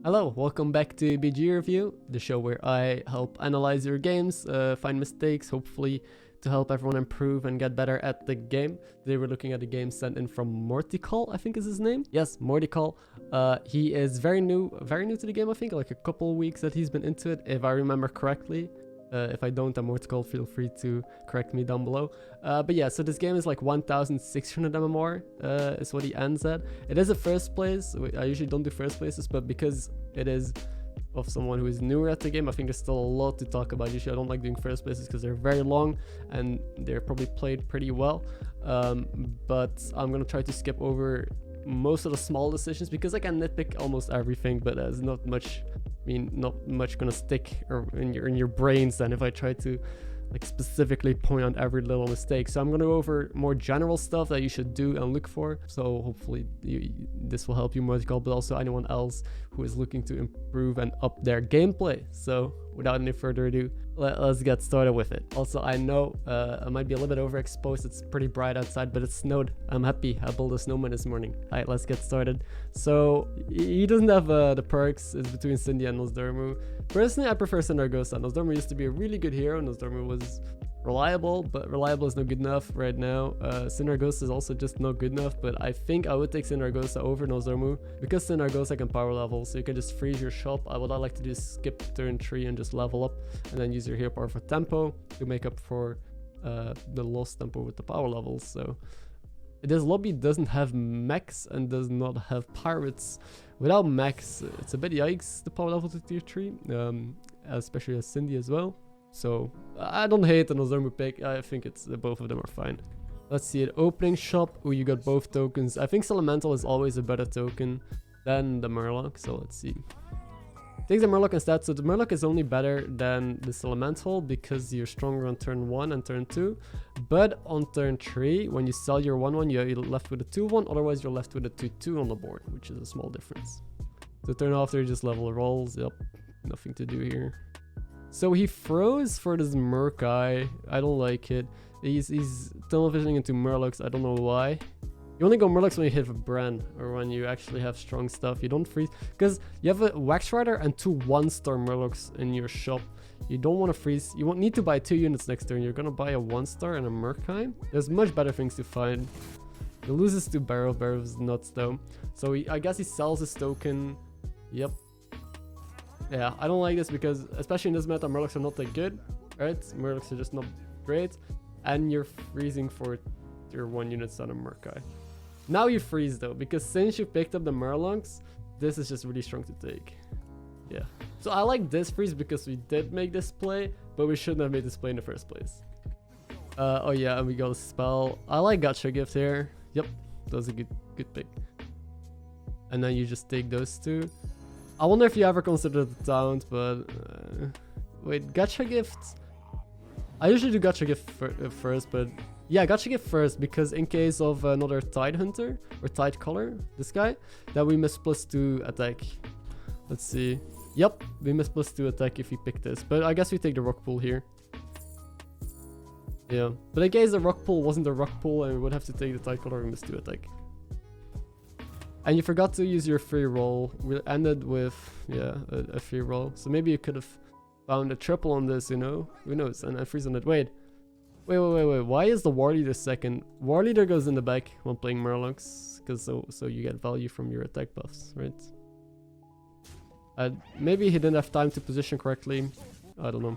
Hello, welcome back to BG Review, the show where I help analyze your games, find mistakes, hopefully to help everyone improve and get better at the game. Today we're looking at a game sent in from Mortical, I think is his name. Yes, Mortical. He is very new to the game, I think, like a couple weeks that he's been into it, if I remember correctly. If I don't, I'm Mortical, feel free to correct me down below. But yeah, so this game is like 1,600 MMR is what he ends at. It is a first place. I usually don't do first places, but because it is of someone who is newer at the game, I think there's still a lot to talk about. Usually I don't like doing first places because they're very long and they're probably played pretty well. But I'm gonna try to skip over most of the small decisions because I can nitpick almost everything, but there's not much not much gonna stick in your brains then if I try to like specifically point out every little mistake. So I'm gonna go over more general stuff that you should do and look for. So hopefully this will help you, Mortical, but also anyone else who is looking to improve and up their gameplay. So without any further ado, let's get started with it. Also, I know I might be a little bit overexposed. It's pretty bright outside, but it snowed. I'm happy. I built a snowman this morning. Alright, let's get started. So he doesn't have the perks. It's between Cindy and Nosdormu. Personally, I prefer Synargosa. Nosdormu used to be a really good hero. Nosdormu was reliable, but reliable is not good enough right now. Synargosa is also just not good enough, but I think I would take Synargosa over Nosdormu because Synargosa can power level, so you can just freeze your shop. What I like to do is skip turn 3 and just level up, and then use your hero power for tempo to make up for the lost tempo with the power levels. So this lobby doesn't have mechs and does not have pirates. Without mechs, it's a bit yikes the power level to tier 3, especially as Cindy as well. So I don't hate the Nosdormu pick. I think it's both of them are fine. Let's see it. Opening shop. Oh, you got both tokens. I think Elemental is always a better token than the Murloc. So let's see. Take the Murloc instead. So the Murloc is only better than this Elemental because you're stronger on turn 1 and turn 2. But on turn 3, when you sell your 1/1, you're left with a 2/1. Otherwise, you're left with a 2/2 on the board, which is a small difference. So turn after, just level rolls. Yep, nothing to do here. So he froze for this Murkai. I don't like it. He's tunnel visioning into Murlocs. I don't know why. You only go Murlocs when you hit a Bran or when you actually have strong stuff. You don't freeze because you have a Wax Rider and 2 1-star Murlocs in your shop. You don't want to freeze. You won't need to buy 2 units next turn. You're gonna buy a 1-star and a Murkai. There's much better things to find. He loses to Barrow. Barrow's nuts though. So I guess he sells his token. Yep. Yeah, I don't like this because, especially in this meta, Murlocs are not that good, right? Murlocs are just not great, and you're freezing for your 1 units on a Murkai. Now you freeze though, because since you picked up the Murlocs, this is just really strong to take. Yeah. So I like this freeze because we did make this play, but we shouldn't have made this play in the first place. Oh yeah, and we got a spell. I like Gacha Gift here. Yep, that was a good pick. And then you just take those 2. I wonder if you ever considered the taunt, but wait, Gacha Gift. I usually do Gacha Gift first, but yeah, Gacha Gift first because in case of another Tide Hunter or Tide Color, this guy, that we miss +2 attack. Let's see. Yep, we miss +2 attack if we pick this, but I guess we take the Rock Pool here. Yeah, but in case the Rock Pool wasn't a Rock Pool and we would have to take the Tide Color, we miss 2 attack. And you forgot to use your free roll. We ended with, yeah, a free roll. So maybe you could have found a triple on this, you know? Who knows? And freeze on it. Wait. Why is the War Leader second? War Leader goes in the back when playing Murlocs. Because so you get value from your attack buffs, right? Maybe he didn't have time to position correctly. I don't know.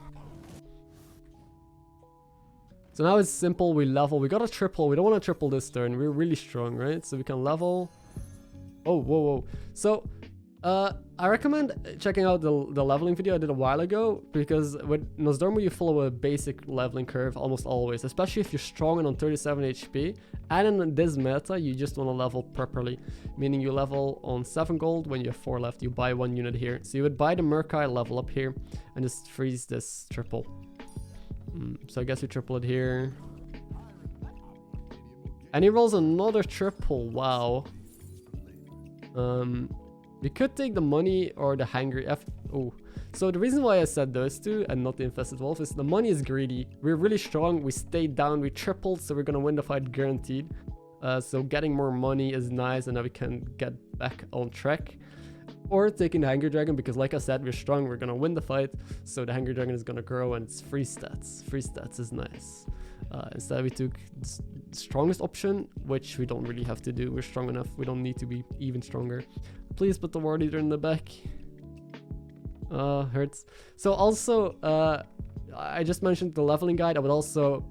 So now it's simple. We level. We got a triple. We don't want to triple this turn. We're really strong, right? So we can level. Oh, whoa. So, I recommend checking out the leveling video I did a while ago, because with Nosdormu you follow a basic leveling curve almost always, especially if you're strong and on 37 HP. And in this meta, you just want to level properly, meaning you level on 7 gold when you have 4 left. You buy 1 unit here. So you would buy the Murkai, level up here, and just freeze this triple. So I guess we triple it here. And he rolls another triple. Wow. We could take the money or the hangry F. Oh, so the reason why I said those 2 and not the infested wolf is the money is greedy. We're really strong. We stayed down. We tripled, so we're gonna win the fight guaranteed. So getting more money is nice, and now we can get back on track. or taking the Hangry Dragon, because like I said, we're strong, we're gonna win the fight, so the Hangry Dragon is gonna grow and it's free stats. Free stats is nice. Instead we took the strongest option, which we don't really have to do. We're strong enough, we don't need to be even stronger. Please put the War Leader in the back. Hurts. So also, I just mentioned the leveling guide. I would also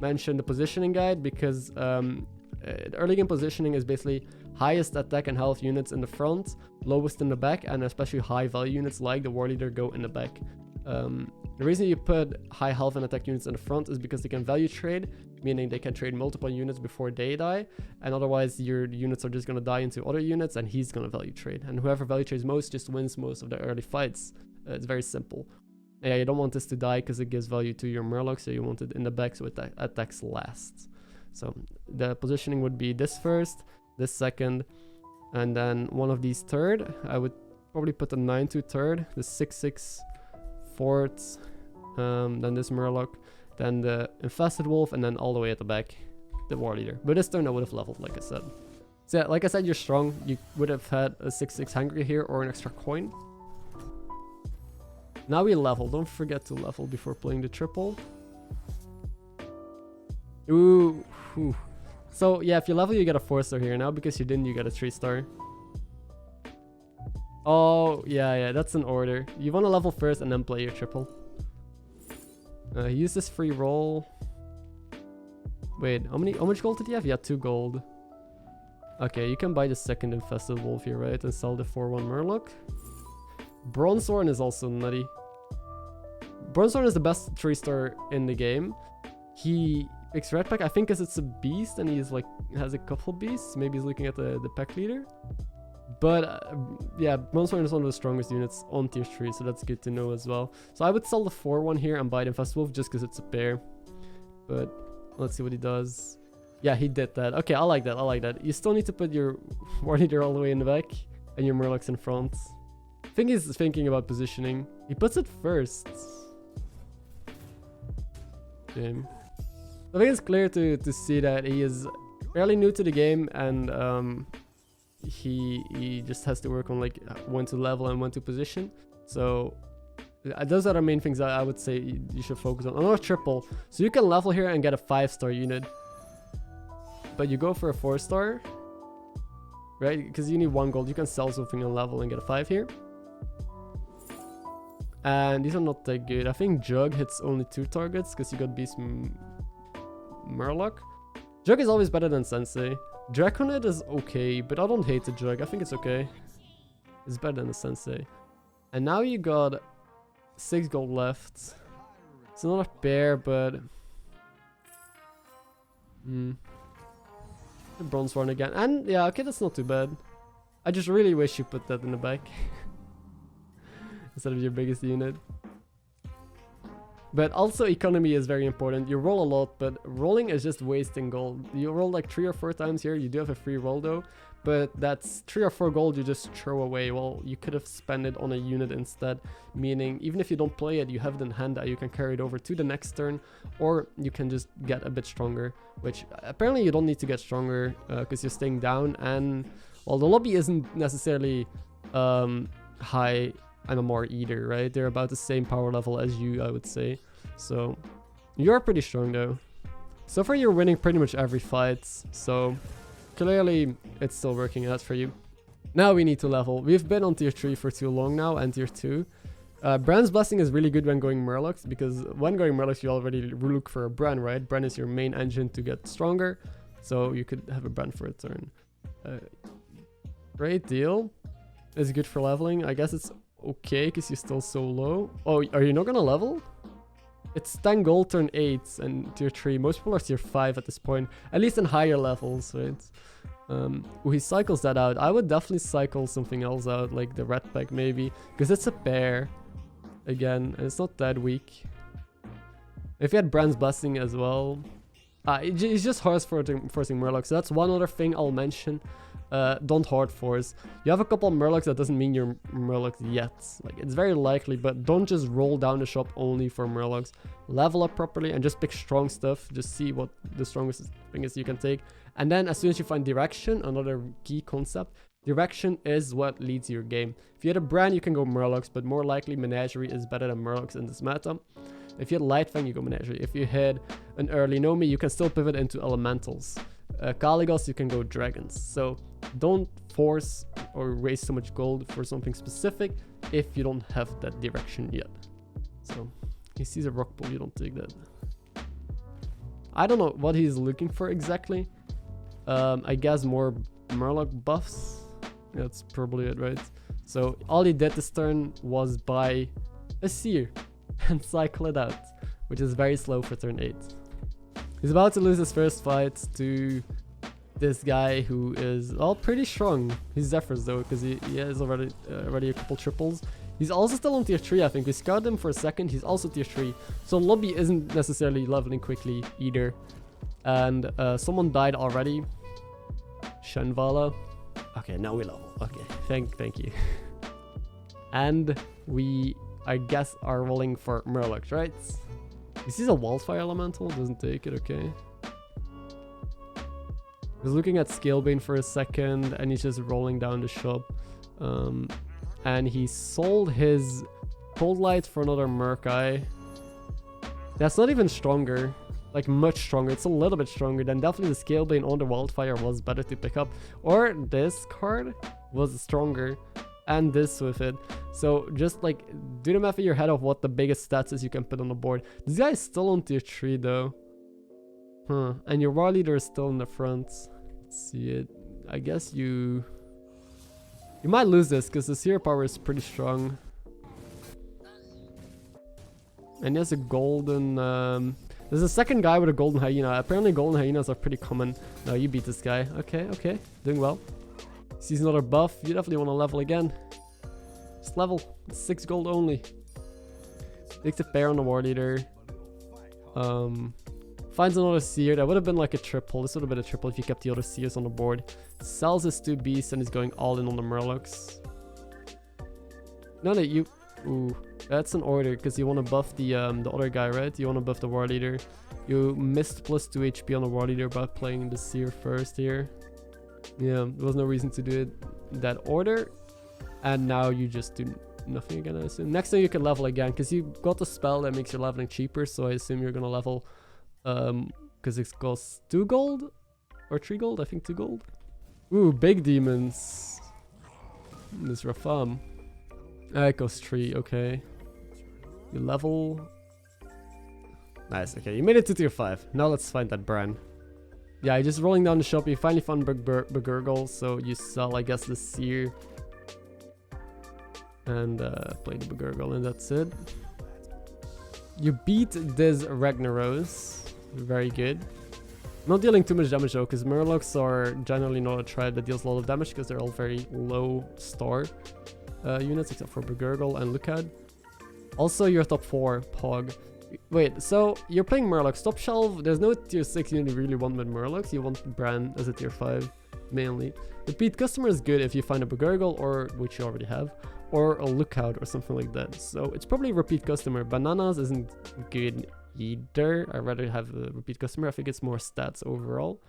mention the positioning guide, because early game positioning is basically highest attack and health units in the front, lowest in the back, and especially high value units like the War Leader go in the back. The reason you put high health and attack units in the front is because they can value trade, meaning they can trade multiple units before they die, and otherwise your units are just going to die into other units and he's going to value trade, and whoever value trades most just wins most of the early fights. It's very simple. Yeah, you don't want this to die because it gives value to your Murloc, so you want it in the back so it attacks last. So the positioning would be this first, this second, and then one of these third. I would probably put the 9-2 third, the 6-6 fourth, then this Murloc, then the Infested Wolf, and then all the way at the back, the War Leader. But this turn I would have leveled, like I said. So yeah, like I said, you're strong. You would have had a 6-6 Hungry here or an extra coin. Now we level. Don't forget to level before playing the triple. Ooh. So yeah, if you level, you get a 4-star here. Now because you didn't, you get a 3-star. Oh yeah, that's an order. You want to level first and then play your triple. Use this free roll. Wait, how much gold did you have? Yeah, 2 gold. Okay, you can buy the second Infested Wolf here, right? And sell the 4-1 Murloc. Bronzehorn is also nutty. Bronzehorn is the best 3-star in the game. He picks Red Pack, I think, because it's a beast and he's like has a couple beasts. Maybe he's looking at the pack leader. But yeah, Bronzehorn is one of the strongest units on tier 3, so that's good to know as well. So I would sell the 4-1 here and buy the Infested Wolf just because it's a pair. But let's see what he does. Yeah, he did that. Okay, I like that. I like that. You still need to put your War Leader all the way in the back and your Murlocs in front. I think he's thinking about positioning. He puts it first. Damn. I think it's clear to see that he is fairly new to the game, and he just has to work on like when to level and when to position. So those are the main things that I would say you should focus on. Another triple. So you can level here and get a 5-star unit. But you go for a 4-star, right? Because you need 1 gold. You can sell something on level and get a 5 here. And these are not that good. I think Jug hits only 2 targets because you got Beast Murloc. Jug is always better than Sensei. Draconid is okay, but I don't hate the Jug. I think it's okay. It's better than the Sensei. And now you got 6 gold left. It's not a pair, but... The Bronzehorn again. And yeah, okay, that's not too bad. I just really wish you put that in the back. Instead of your biggest unit. But also economy is very important. You roll a lot, but rolling is just wasting gold. You roll like 3 or 4 times here. You do have a free roll though, but that's 3 or 4 gold you just throw away. Well, you could have spent it on a unit instead, meaning even if you don't play it, you have it in hand that you can carry it over to the next turn, or you can just get a bit stronger, which apparently you don't need to get stronger because you're staying down. And well, the lobby isn't necessarily high MMR either, right? They're about the same power level as you, I would say. So you're pretty strong though. So far you're winning pretty much every fight, so clearly it's still working out for you. Now we need to level. We've been on tier 3 for too long now, and tier 2. Bran's Blessing is really good when going Murlocs, because when going Murlocs you already look for a Bran, right? Bran is your main engine to get stronger, so you could have a Bran for a turn. Great deal. It's good for leveling. I guess it's okay because you're still so low. Oh, are you not gonna level? It's 10 gold turn 8 and tier 3. Most people are tier 5 at this point, at least in higher levels, right? He cycles that out. I would definitely cycle something else out, like the red pack maybe, because it's a pair again and it's not that weak. If you had Bran's Blessing as well, it's just hard forcing Murlocs. So that's one other thing I'll mention. Don't hard force. You have a couple of Murlocs, that doesn't mean you're Murlocs yet. Like, it's very likely, but don't just roll down the shop only for Murlocs. Level up properly and just pick strong stuff. Just see what the strongest thing is you can take. And then as soon as you find direction, another key concept, Direction is what leads your game. If you had a Bran, you can go Murlocs, but more likely Menagerie is better than Murlocs in this meta. If you had Lightfang, you go Menagerie. If you had an early Nomi, you can still pivot into Elementals. Kaligos, you can go Dragons. So don't force or waste so much gold for something specific if you don't have that direction yet. So he sees a rock pool, you don't take that. I don't know what he's looking for exactly. I guess more Murloc buffs. That's probably it, right? So all he did this turn was buy a Seer and cycle it out, which is very slow for turn 8. He's about to lose his first fight to this guy who is all pretty strong. He's Zephyrs though, because he has already a couple triples. He's also still on tier 3, I think. We scouted him for a second. He's also tier 3. So lobby isn't necessarily leveling quickly either. And someone died already. Shanvala. Okay, now we level. Okay, thank you. And we, I guess, are rolling for Murlocs, right? He sees a Wildfire Elemental, doesn't take it, okay. He's looking at Scalebane for a second, and he's just rolling down the shop. And he sold his Cold Light for another Murkai. That's not even stronger. Like, much stronger. It's a little bit stronger. Then definitely the Scalebane on the Wildfire was better to pick up. Or this card was stronger. And this with it. So just like do the math in your head of what the biggest stats is you can put on the board. This guy is still on tier 3 though. And your war leader is still in the front. Let's see it. I guess you might lose this because the Seer power is pretty strong. And he has a golden there's a second guy with a golden hyena. Apparently golden hyenas are pretty common. No, you beat this guy. Okay. Doing well. Sees another buff. You definitely want to level again. Just level. It's 6 gold only. Takes a pair on the war leader. Finds another Seer. That would have been like a triple. This would have been a triple if you kept the other Seers on the board. Sells his 2 beasts and is going all in on the Murlocs. No, you... Ooh, that's an order because you want to buff the other guy, right? You want to buff the war leader. You missed plus 2 HP on the war leader by playing the Seer first here. Yeah, there was no reason to do it that order. And now you just do nothing again, I assume. Next time you can level again because you got the spell that makes your leveling cheaper. So I assume you're going to level because it costs 2 gold or 3 gold. I think 2 gold. Ooh, big demons. This Rafam. It goes 3, okay. You level. Nice, okay. You made it to tier 5. Now let's find that Bran. Yeah, you're just rolling down the shop. You finally found Begurgle, so you sell, I guess, the Seer. And play the Begurgle, and that's it. You beat this Ragnaros. Very good. Not dealing too much damage though, because Murlocs are generally not a tribe that deals a lot of damage because they're all very low star units, except for Begurgle and Lookout. Also, you're top 4, Pog. Wait, so you're playing Murlocs. Top shelf, there's no tier 6 you really want with Murlocs. You want Bran as a tier 5, mainly. Repeat customer is good if you find a Begurgle, or which you already have, or a Lookout or something like that. So it's probably repeat customer. Bananas isn't good either. I'd rather have a repeat customer. I think it's more stats overall.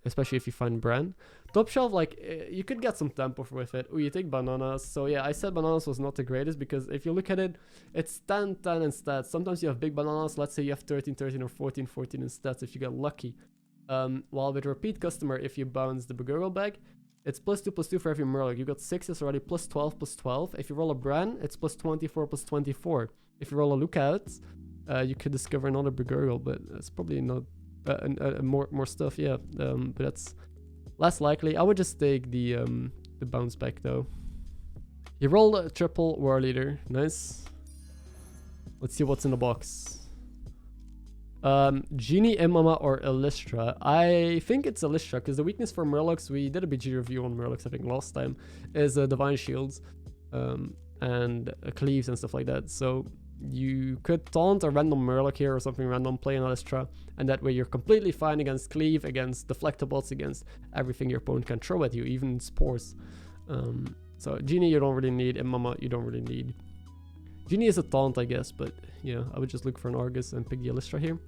Especially if you find Bran. Top shelf, like, you could get some tempo with it. Oh, you take bananas. So yeah, I said bananas was not the greatest because if you look at it, it's 10, 10 in stats. Sometimes you have big bananas. Let's say you have 13, 13 or 14, 14 in stats if you get lucky. While with repeat customer, if you bounce the Begurgle bag, it's +2/+2 for every Murloc. You got 6 already, +12/+12. If you roll a Bran, it's +24/+24. If you roll a Lookout, you could discover another Begurgle, but that's probably not more stuff, yeah. But that's less likely. I would just take the bounce back though. You roll a triple war leader, nice. Let's see what's in the box. Genie, Imama, or Elistra. I think it's Elistra because the weakness for Murlocs, we did a BG review on Murlocs I think last time, is Divine Shields and Cleaves and stuff like that. So you could taunt a random Murloc here or something random, play an Elistra, and that way you're completely fine against Cleave, against Deflectables, against everything your opponent can throw at you, even Spores. So Genie you don't really need, Imama you don't really need. Genie is a taunt I guess, but yeah, I would just look for an Argus and pick the Elistra here.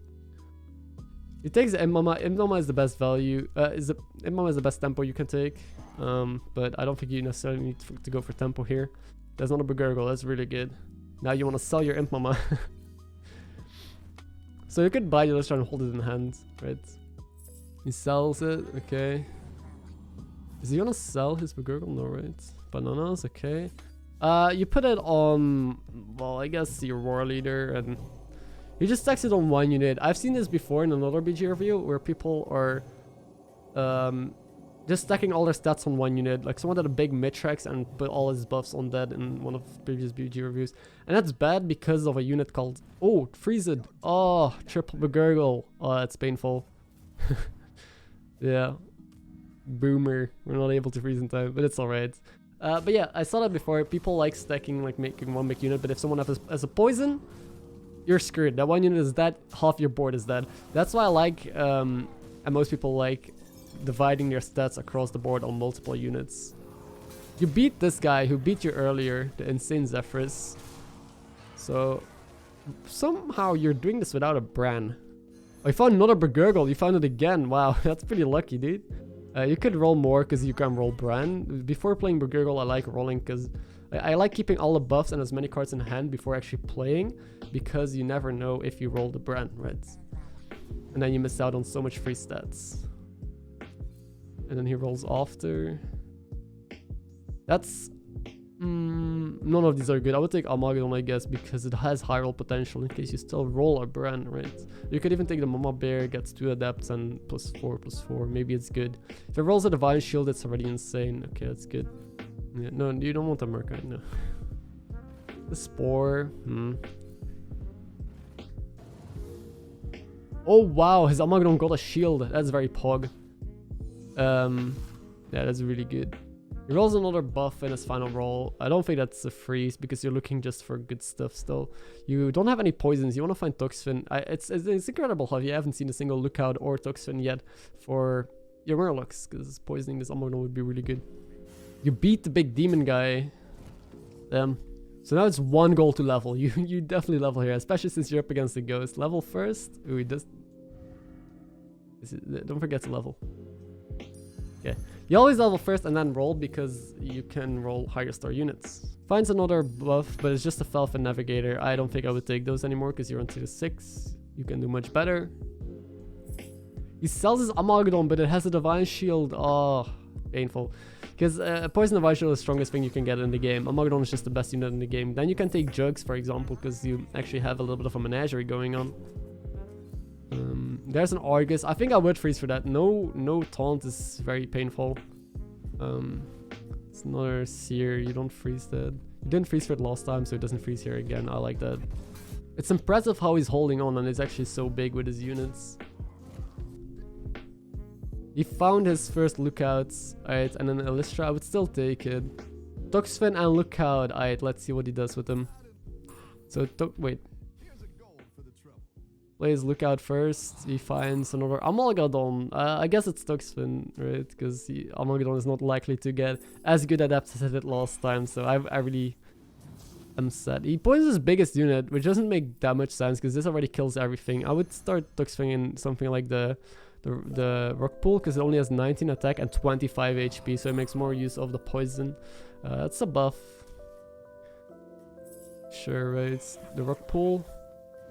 He takes the Imp-Mama. Imp-Mama is the best value. Imp-Mama is the best tempo you can take. But I don't think you necessarily need to go for tempo here. There's not a Begurgle. That's really good. Now you want to sell your Imp-Mama. So you could buy the Listra and hold it in hand, right? He sells it. Okay. Is he gonna sell his Begurgle? No, right? Bananas. Okay. You put it on, well, I guess your war leader, and you just stacks it on one unit. I've seen this before in another BG review where people are just stacking all their stats on one unit. Like someone did a big Mitrax and put all his buffs on that in one of the previous BG reviews. And that's bad because of a unit called, oh, Freeze It. Oh, triple Begurgle. Oh, that's painful. Yeah. Boomer. We're not able to freeze in time, but it's alright. But yeah, I saw that before. People like stacking, like making one big unit, but if someone has a poison, you're screwed. That one unit is dead, half your board is dead. That's why I like, and most people like, dividing their stats across the board on multiple units. You beat this guy who beat you earlier, the insane Zephyrus. So, somehow you're doing this without a Bran. Oh, you found another Begurgle. You found it again. Wow, that's pretty lucky, dude. You could roll more because you can roll Bran. Before playing Begurgle, I like rolling because I like keeping all the buffs and as many cards in hand before actually playing, because you never know if you roll the Bran, right? And then you miss out on so much free stats. And then he rolls after. That's... none of these are good. I would take Armageddon, I guess, because it has high roll potential in case you still roll a Bran, right? You could even take the Mama Bear, gets 2 adepts and +4/+4. Maybe it's good. If it rolls a Divine Shield, it's already insane. Okay, that's good. Yeah, no, you don't want a Merca, no. The Spore. Oh, wow, his Armageddon got a shield. That's very pog. Yeah, that's really good. He rolls another buff in his final roll. I don't think that's a freeze because you're looking just for good stuff still. You don't have any poisons. You want to find Toxfin. It's incredible how you haven't seen a single Lookout or Toxfin yet for your Murlocs, because poisoning this Armageddon would be really good. You beat the big demon guy. So now it's 1 goal to level. You definitely level here, especially since you're up against the ghost. Level first. Ooh, he does. Don't forget to level. Okay. You always level first and then roll because you can roll higher star units. Finds another buff, but it's just a Felf and Navigator. I don't think I would take those anymore because you're on tier 6. You can do much better. He sells his Armageddon, but it has a Divine Shield. Oh, painful. Because Poison Divine Shield is the strongest thing you can get in the game. Armageddon is just the best unit in the game. Then you can take Jugs, for example, because you actually have a little bit of a menagerie going on. There's an Argus. I think I would freeze for that. No taunt is very painful. It's another Seer. You don't freeze that. You didn't freeze for it last time, so it doesn't freeze here again. I like that. It's impressive how he's holding on and is actually so big with his units. He found his first Lookouts, alright, and then Elistra. I would still take it. Toxfin and Lookout. Alright, let's see what he does with them. So, wait. Plays Lookout first. He finds another Armageddon. I guess it's Toxfin, right? Because Armageddon is not likely to get as good adapts as it did last time. So I really am sad. He poisons his biggest unit, which doesn't make that much sense because this already kills everything. I would start Toxfin in something like the Rock Pool because it only has 19 attack and 25 HP. So it makes more use of the poison. That's a buff. Sure, right? The Rock Pool.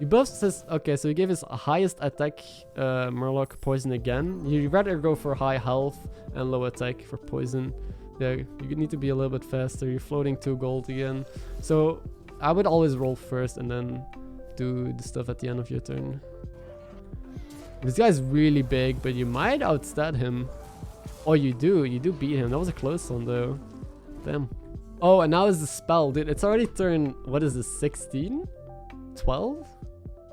He buffs his... Okay, so he gave his highest attack Murloc poison again. You'd rather go for high health and low attack for poison. Yeah, you need to be a little bit faster. You're floating 2 gold again. So I would always roll first and then do the stuff at the end of your turn. This guy's really big, but you might outstat him. Oh, you do. You do beat him. That was a close one, though. Damn. Oh, and now is the spell, dude. It's already turn... What is this? 16? 12?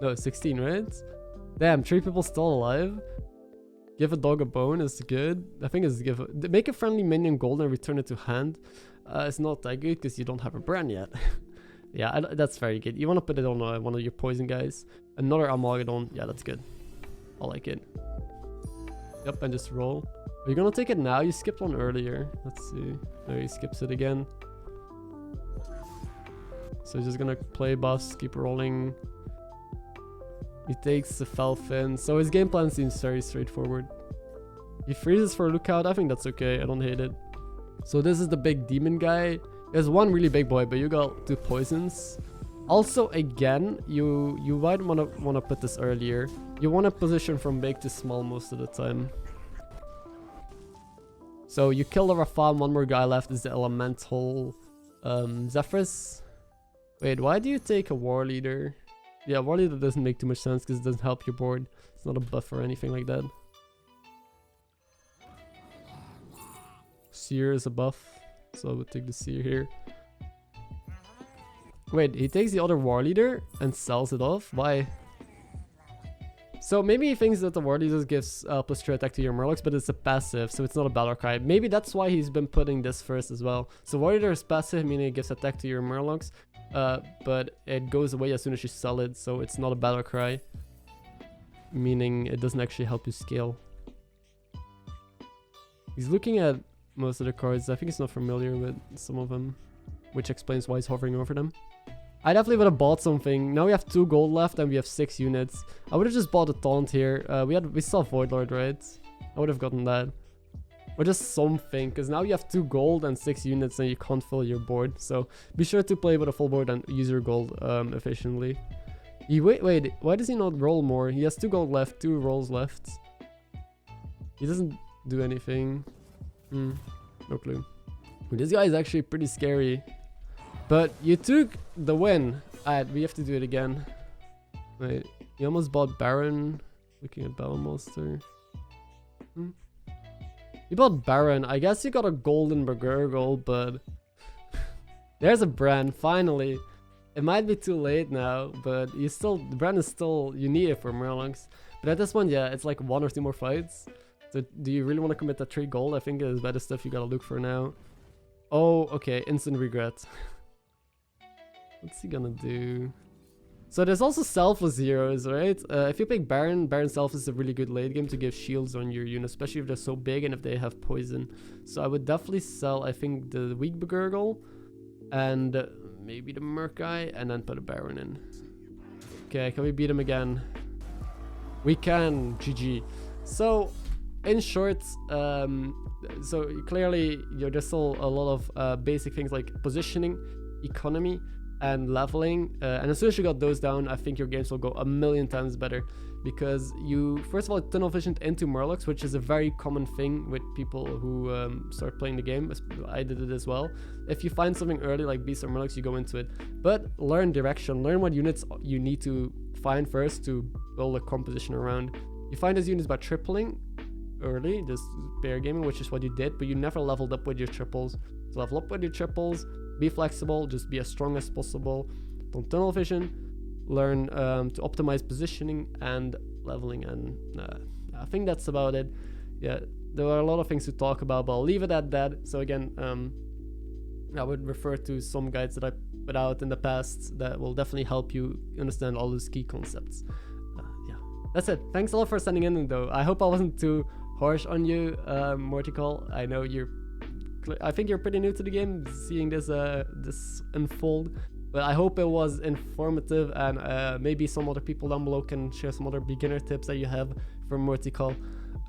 No, 16, right? Damn, 3 people still alive. Give a dog a bone is good. I think it's make a friendly minion gold and return it to hand. It's not that good because you don't have a brand yet. Yeah, that's very good. You want to put it on one of your poison guys. Another Armageddon. Yeah, that's good. I like it. Yep, and just roll. Are you gonna take it now? You skipped one earlier. Let's see. No, he skips it again. So he's just gonna play buffs, keep rolling. He takes the Falcon, so his game plan seems very straightforward. He freezes for a lookout. I think that's okay. I don't hate it. So this is the big demon guy. There's one really big boy, but you got 2 poisons. Also, again, you might wanna put this earlier. You want to position from big to small most of the time. So you kill the Rafal. One more guy left is the Elemental Zephrys. Wait, why do you take a War Leader? Yeah, War Leader doesn't make too much sense because it doesn't help your board. It's not a buff or anything like that. Seer is a buff, so I would take the Seer here. Wait, he takes the other War Leader and sells it off? Why? So maybe he thinks that the War Leader gives +3 attack to your Murlocs, but it's a passive, so it's not a battle cry. Maybe that's why he's been putting this first as well. So War Leader is passive, meaning it gives attack to your Murlocs, but it goes away as soon as you sell it, so it's not a battle cry, meaning it doesn't actually help you scale. He's looking at most of the cards. I think he's not familiar with some of them, which explains why he's hovering over them. I definitely would have bought something. Now we have 2 gold left and we have 6 units. I would have just bought a taunt here. We saw Void Lord, right? I would have gotten that. Or just something, because now you have 2 gold and 6 units and you can't fill your board. So be sure to play with a full board and use your gold efficiently. Wait, why does he not roll more? He has 2 gold left, 2 rolls left. He doesn't do anything. No clue. This guy is actually pretty scary. But you took the win. Alright, we have to do it again. Wait, you almost bought Baron. Looking at Battle Monster. You bought Baron. I guess you got a golden McGurgle, but there's a brand, finally. It might be too late now, but the brand is still, you need it for Murlocs. But at this one, yeah, it's like 1 or 2 more fights. So do you really want to commit that 3 gold? I think it's better stuff you gotta look for now. Oh, okay, instant regret. What's he gonna do? So there's also selfless heroes, right? If you pick Baron, Baron selfless is a really good late game to give shields on your unit, especially if they're so big and if they have poison. So I would definitely sell, I think, the weak Begurgle and maybe the Merc guy, and then put a Baron in. Okay, can we beat him again? We can. GG. So in short, so clearly there's still a lot of basic things like positioning, economy, and leveling, and as soon as you got those down, I think your games will go a million times better, because you first of all tunnel visioned into Murlocs, which is a very common thing with people who start playing the game. I did it as well. If you find something early like beasts or Murlocs, you go into it, but learn direction, learn what units you need to find first to build a composition around. You find those units by tripling early, just pair gaming, which is what you did, but you never leveled up with your triples. So level up with your triples, be flexible, just be as strong as possible, don't tunnel vision, learn to optimize positioning and leveling, and I think that's about it. Yeah, there are a lot of things to talk about, but I'll leave it at that. So again, I would refer to some guides that I put out in the past that will definitely help you understand all those key concepts. Yeah, that's it. Thanks a lot for sending in though. I hope I wasn't too harsh on you, Mortical. I know I think you're pretty new to the game, seeing this this unfold, but I hope it was informative, and maybe some other people down below can share some other beginner tips that you have from Mortical.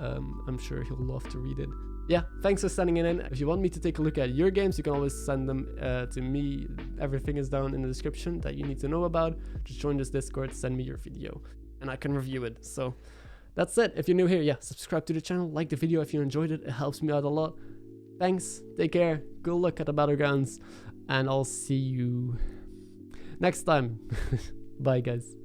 I'm sure he'll love to read it. Yeah, thanks for sending it in. If you want me to take a look at your games, you can always send them to me. Everything is down in the description that you need to know about. Just join this Discord, send me your video, and I can review it. So that's it. If you're new here, yeah, subscribe to the channel, like the video if you enjoyed it. It helps me out a lot. Thanks, take care, good luck at the Battlegrounds, and I'll see you next time. Bye guys.